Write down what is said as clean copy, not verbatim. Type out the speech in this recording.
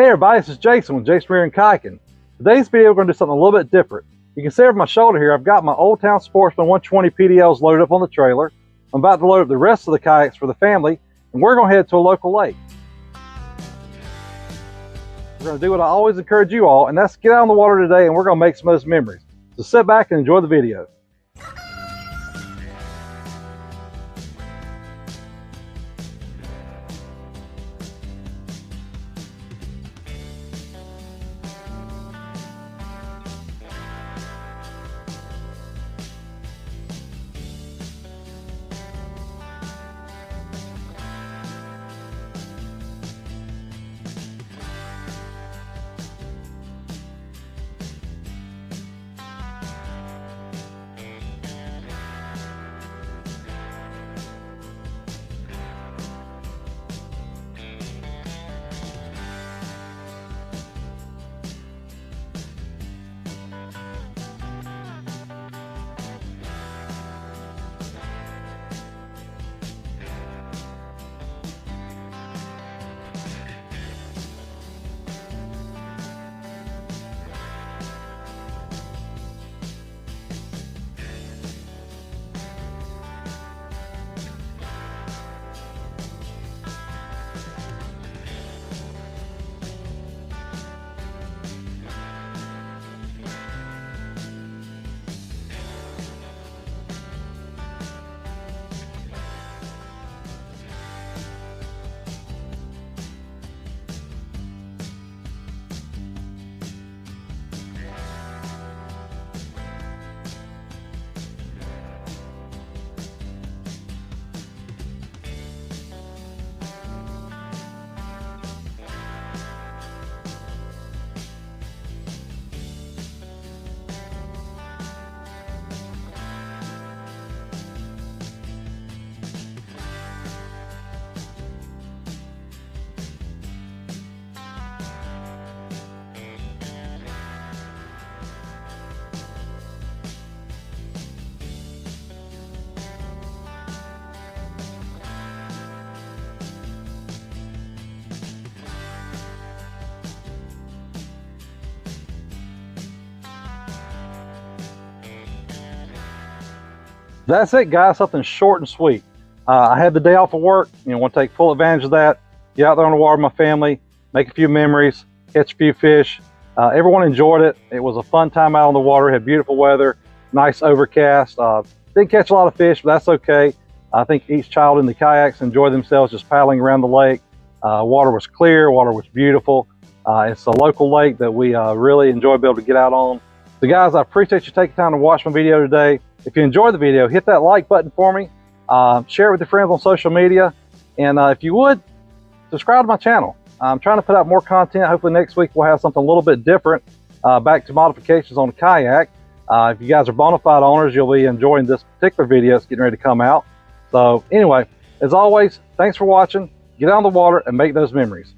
Hey everybody, this is Jason with Uniion Kayaking. Today's video we're going to do something a little bit different. You can see over my shoulder here I've got my Old Town Sportsman 120 PDLs loaded up on the trailer. I'm about to load up the rest of the kayaks for the family, and we're going to head to a local lake. We're going to do what I always encourage you all, and that's get out on the water today and we're going to make some of those memories. So sit back and enjoy the video. That's it, guys. Something short and sweet. I had the day off of work. Want to take full advantage of that. Get out there on the water with my family, make a few memories, catch a few fish. Everyone enjoyed it. It was a fun time out on the water. Had beautiful weather, nice overcast. Didn't catch a lot of fish, but that's okay. I think each child in the kayaks enjoyed themselves just paddling around the lake. Water was clear, water was beautiful. It's a local lake that we really enjoy being able to get out on. So guys, I appreciate you taking time to watch my video today. If you enjoyed the video, hit that like button for me. Share it with your friends on social media. And if you would, subscribe to my channel. I'm trying to put out more content. Hopefully next week we'll have something a little bit different, back to modifications on the kayak. If you guys are bona fide owners, you'll be enjoying this particular video. It's getting ready to come out. So anyway, as always, thanks for watching. Get out on the water and make those memories.